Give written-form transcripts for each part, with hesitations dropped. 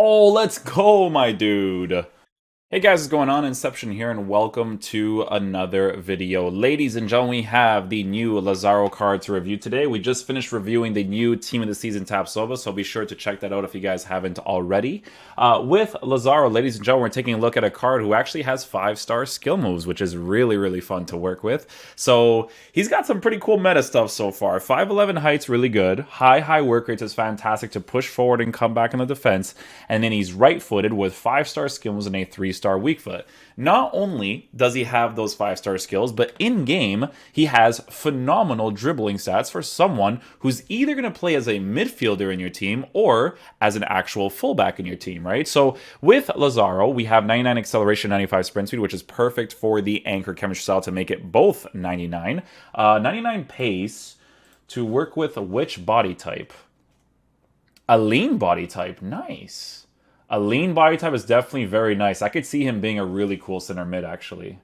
Oh, let's go, my dude. Hey guys, what's going on? Inception here, and welcome to another video. Ladies and gentlemen, we have the new Lazaro card to review today. We just finished reviewing the new Team of the Season Tapsova, so be sure to check that out if you guys haven't already. With Lazaro, ladies and gentlemen, we're taking a look at a card who actually has 5-star skill moves, which is really fun to work with. So he's got some pretty cool meta stuff so far. 5'11 height's really good. High work rates is fantastic to push forward and come back in the defense. And then he's right-footed with 5-star skill moves and a 3-star weak foot. Not only does he have those 5-star skills, but in game, he has phenomenal dribbling stats for someone who's either going to play as a midfielder in your team or as an actual fullback in your team, right? So with Lazaro, we have 99 acceleration, 95 sprint speed, which is perfect for the anchor chemistry style to make it both 99. 99 pace to work with which body type? A lean body type. Nice. A lean body type is definitely very nice. I could see him being a really cool center mid, actually.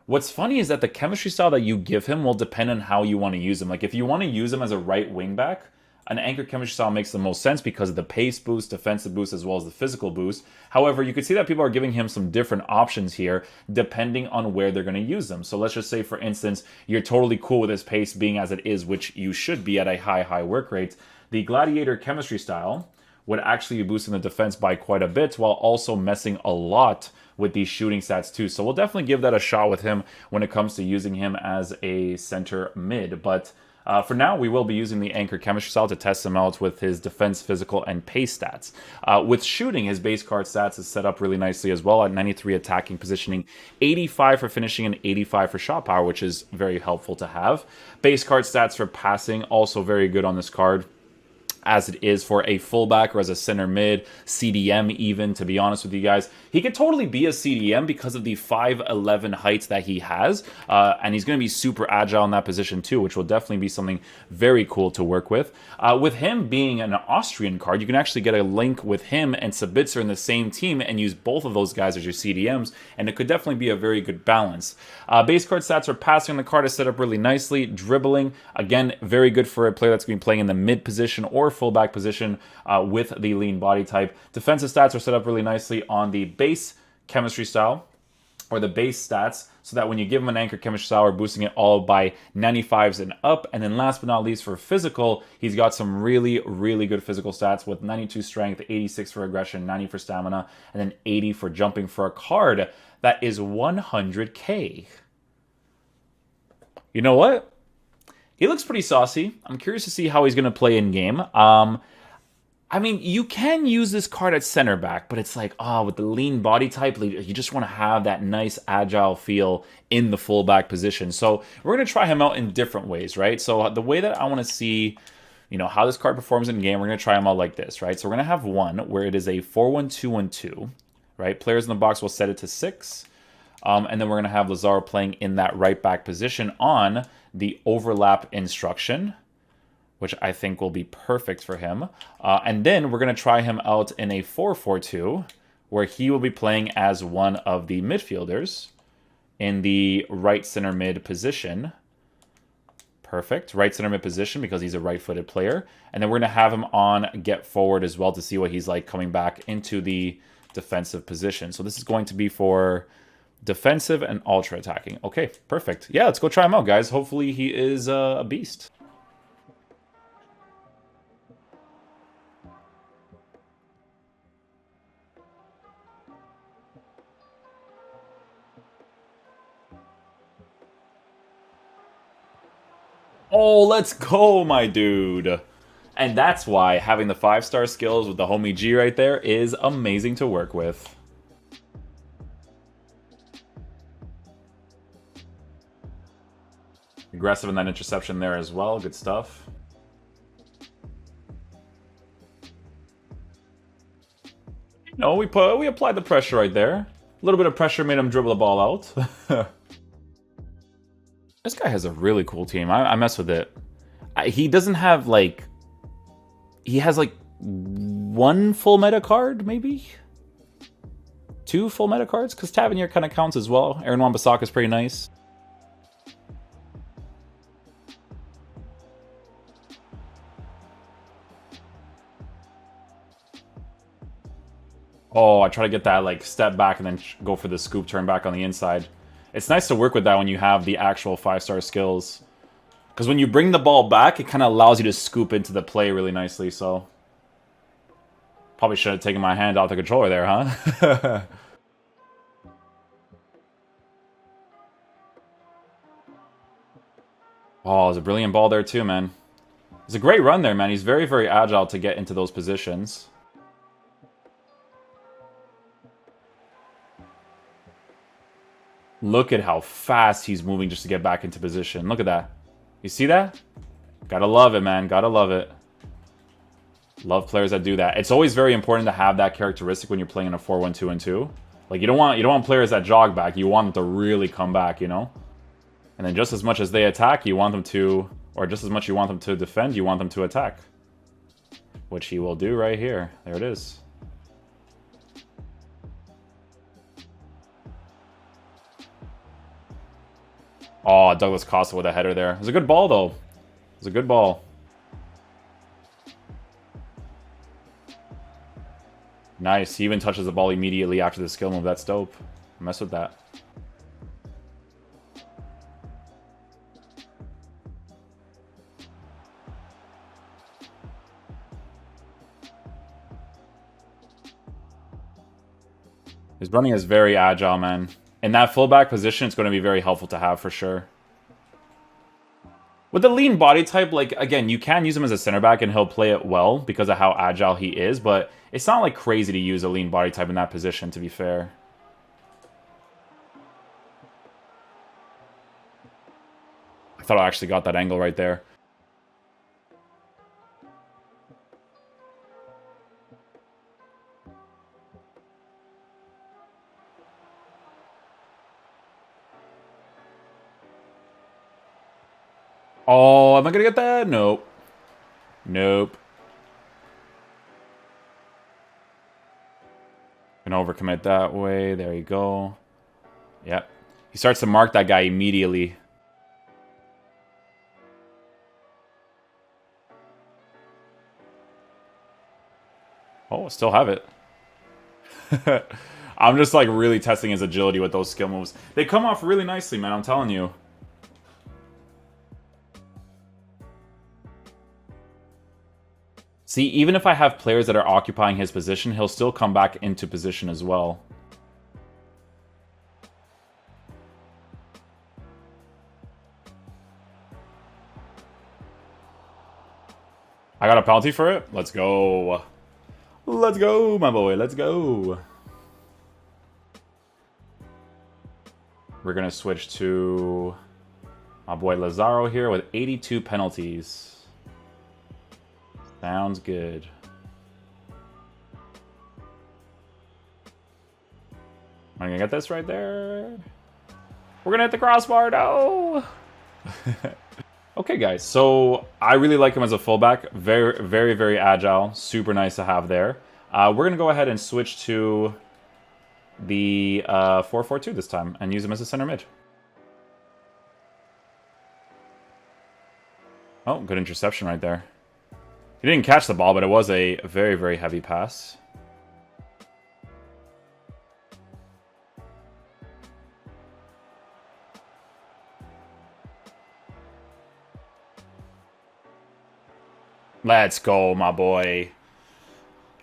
What's funny is that the chemistry style that you give him will depend on how you want to use him. Like, if you want to use him as a right wing back, an anchor chemistry style makes the most sense because of the pace boost, defensive boost, as well as the physical boost. However, you can see that people are giving him some different options here depending on where they're going to use them. So let's just say, for instance, you're totally cool with his pace being as it is, which you should be at a high work rate. The gladiator chemistry style would actually be boosting the defense by quite a bit while also messing a lot with these shooting stats too. So we'll definitely give that a shot with him when it comes to using him as a center mid. But for now, we will be using the anchor chemistry style to test him out with his defense, physical, and pace stats. With shooting, his base card stats is set up really nicely as well at 93 attacking positioning, 85 for finishing, and 85 for shot power, which is very helpful to have. Base card stats for passing, also very good on this card, as it is for a fullback or as a center mid, CDM even, to be honest with you guys. He could totally be a CDM because of the 5'11 height that he has, and he's going to be super agile in that position too, which will definitely be something very cool to work with. With him being an Austrian card, you can actually get a link with him and Sabitzer in the same team and use both of those guys as your CDMs, and it could definitely be a very good balance. Base card stats are passing on the card is set up really nicely. Dribbling, again, very good for a player that's going to be playing in the mid position or fullback position with the lean body type. Defensive stats are set up really nicely on the base chemistry style, or the base stats, so that when you give him an anchor chemistry style, we're boosting it all by 95s and up. And then last but not least, for physical, he's got some really good physical stats with 92 strength, 86 for aggression, 90 for stamina, and then 80 for jumping for a card that is 100k. You know what? He looks pretty saucy. I'm curious to see how he's going to play in game. I mean, you can use this card at center back, but it's like, with the lean body type, you just want to have that nice agile feel in the fullback position. So we're going to try him out in different ways, right? So the way that I want to see, how this card performs in game, we're going to try him out like this, right? So we're going to have one where it is a 4-1-2-1-2, right? Players in the box will set it to 6. And then we're going to have Lazaro playing in that right back position on the overlap instruction, which I think will be perfect for him. And then we're going to try him out in a 4-4-2, where he will be playing as one of the midfielders in the right center mid position. Perfect. Right center mid position because he's a right-footed player. And then we're going to have him on get forward as well to see what he's like coming back into the defensive position. So this is going to be for defensive and ultra attacking. Okay, perfect. Yeah, let's go try him out, guys. Hopefully he is a beast. Oh, let's go, my dude. And that's why having the 5-star skills with the homie G right there is amazing to work with. Aggressive in that interception there as well. Good stuff. No, we applied the pressure right there. A little bit of pressure made him dribble the ball out. This guy has a really cool team. I mess with it. He doesn't have, like... He has, like, 1 full meta card, maybe? 2 full meta cards? Because Tavernier kind of counts as well. Aaron Wan-Bissaka is pretty nice. Oh, I try to get that, like, step back and then go for the scoop turn back on the inside. It's nice to work with that when you have the actual 5-star skills. Because when you bring the ball back, it kind of allows you to scoop into the play really nicely, so... Probably should have taken my hand off the controller there, huh? Oh, there's a brilliant ball there too, man. It's a great run there, man. He's very, very agile to get into those positions. Look at how fast he's moving just to get back into position. Look at that. You see that? Gotta love it, man. Gotta love it. Love players that do that. It's always very important to have that characteristic when you're playing in a 4-1-2-2. Like, you don't want players that jog back. You want them to really come back, you know? And then just as much as they attack, you want them to... Or just as much you want them to defend, you want them to attack. Which he will do right here. There it is. Oh, Douglas Costa with a header there. It was a good ball, though. It was a good ball. Nice. He even touches the ball immediately after the skill move. That's dope. Mess with that. His running is very agile, man. In that fullback position, it's going to be very helpful to have for sure. With the lean body type, like, again, you can use him as a center back and he'll play it well because of how agile he is, but it's not, like, crazy to use a lean body type in that position, to be fair. I thought I actually got that angle right there. Oh, am I gonna get that? Nope. Nope. Gonna overcommit that way. There you go. Yep. He starts to mark that guy immediately. Oh, still have it. I'm just like really testing his agility with those skill moves. They come off really nicely, man, I'm telling you. See, even if I have players that are occupying his position, he'll still come back into position as well. I got a penalty for it? Let's go. Let's go, my boy. Let's go. We're going to switch to my boy Lazaro here with 82 penalties. Sounds good. Am I going to get this right there? We're going to hit the crossbar. No! Okay, guys. So I really like him as a fullback. Very, very, very agile. Super nice to have there. We're going to go ahead and switch to the 4-4-2 this time and use him as a center mid. Oh, good interception right there. He didn't catch the ball, but it was a very, very heavy pass. Let's go, my boy.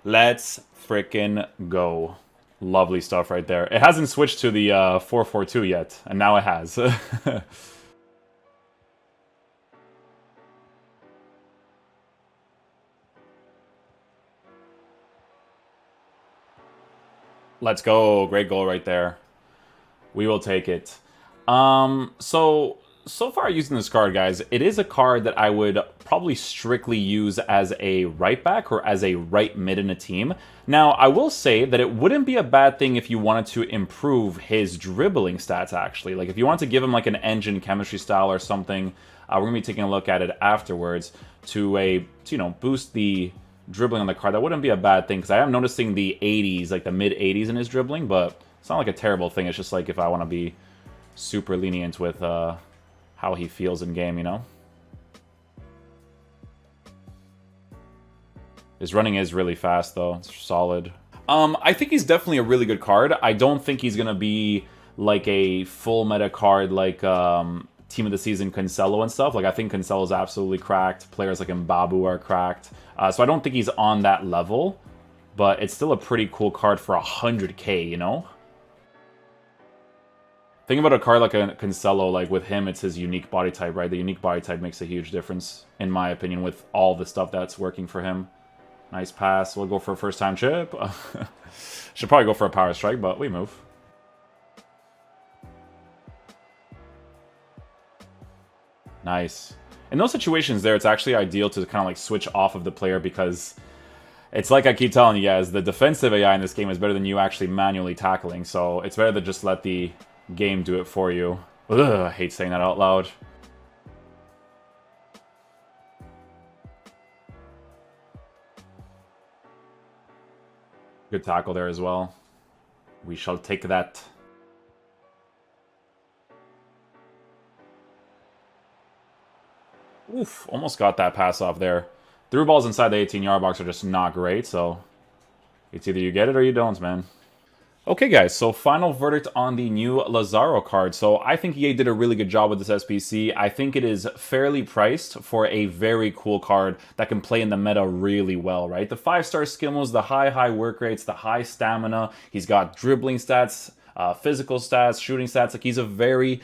Let's frickin' go. Lovely stuff right there. It hasn't switched to the 4-4-2 yet, and now it has. Let's go. Great goal right there. We will take it. So far using this card, guys, it is a card that I would probably strictly use as a right back or as a right mid in a team. Now, I will say that it wouldn't be a bad thing if you wanted to improve his dribbling stats, actually. Like, if you want to give him, like, an engine chemistry style or something, we're going to be taking a look at it afterwards to you know, boost the dribbling on the card. That wouldn't be a bad thing, because I am noticing the 80s, like the mid-80s in his dribbling, but it's not like a terrible thing. It's just like if I want to be super lenient with how he feels in game, you know? His running is really fast, though. It's solid. I think he's definitely a really good card. I don't think he's gonna be like a full meta card like Team of the Season Cancelo and stuff. Like, I think Cancelo's absolutely cracked. Players like Mbabu are cracked. So I don't think he's on that level, but it's still a pretty cool card for 100k, you know? Think about a card like a Cancelo, like with him, it's his unique body type, right? The unique body type makes a huge difference, in my opinion, with all the stuff that's working for him. Nice pass. We'll go for a first-time chip. Should probably go for a power strike, but we move. Nice. In those situations there, it's actually ideal to kind of like switch off of the player because it's like I keep telling you guys, the defensive AI in this game is better than you actually manually tackling, so it's better to just let the game do it for you. Ugh, I hate saying that out loud. Good tackle there as well. We shall take that. Oof, almost got that pass off there. Through balls inside the 18-yard box are just not great, so it's either you get it or you don't, man. Okay, guys, so final verdict on the new Lazaro card. So I think EA did a really good job with this SBC. I think it is fairly priced for a very cool card that can play in the meta really well, right? The 5-star skill moves, the high work rates, the high stamina. He's got dribbling stats, physical stats, shooting stats. Like, he's a very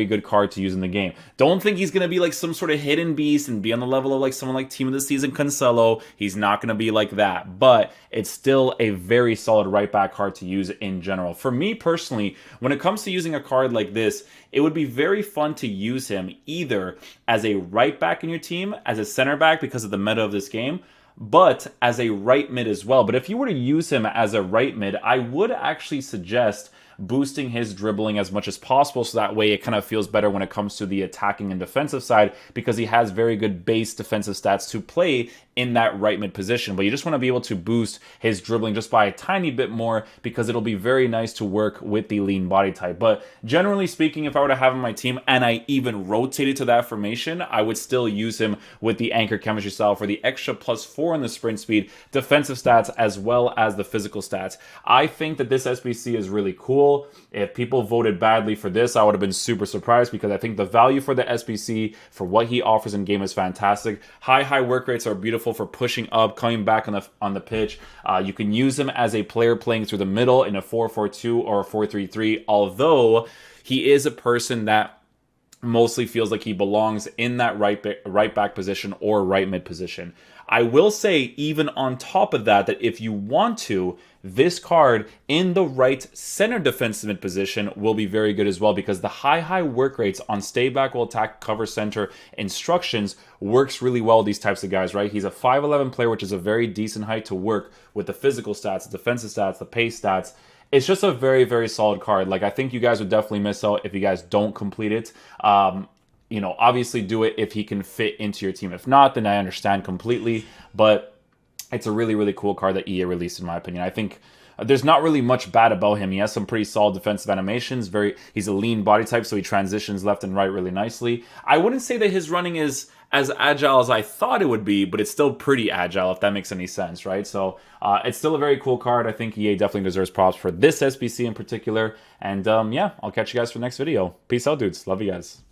good card to use in the game. Don't think he's going to be like some sort of hidden beast and be on the level of like someone like Team of the Season Cancelo. He's not going to be like that, but it's still a very solid right back card to use in general. For me personally, when it comes to using a card like this, it would be very fun to use him either as a right back in your team, as a center back because of the meta of this game, but as a right mid as well. But if you were to use him as a right mid, I would actually suggest boosting his dribbling as much as possible, so that way it kind of feels better when it comes to the attacking and defensive side, because he has very good base defensive stats to play in that right mid position. But you just want to be able to boost his dribbling just by a tiny bit more, because it'll be very nice to work with the lean body type. But generally speaking, if I were to have him on my team and I even rotated to that formation, I would still use him with the anchor chemistry style for the extra +4 in the sprint speed, defensive stats, as well as the physical stats. I think that this SBC is really cool. If people voted badly for this, I would have been super surprised, because I think the value for the SBC for what he offers in game is fantastic. High work rates are beautiful for pushing up, coming back on the pitch. You can use him as a player playing through the middle in a 4-4-2 or a 4-3-3, although he is a person that mostly feels like he belongs in that right back position or right mid position. I will say, even on top of that, that if you want to, this card in the right center defensive mid position will be very good as well, because the high work rates on stay back, will attack, cover center instructions works really well with these types of guys, right? He's a 5'11 player, which is a very decent height to work with the physical stats, the defensive stats, the pace stats. It's just a very solid card. Like, I think you guys would definitely miss out if you guys don't complete it. You know, obviously do it if he can fit into your team. If not, then I understand completely. But it's a really cool card that EA released, in my opinion. I think there's not really much bad about him. He has some pretty solid defensive animations. He's a lean body type, so he transitions left and right really nicely. I wouldn't say that his running is as agile as I thought it would be, but it's still pretty agile, if that makes any sense, right? So it's still a very cool card. I think EA definitely deserves props for this SBC in particular. And yeah, I'll catch you guys for the next video. Peace out, dudes. Love you guys.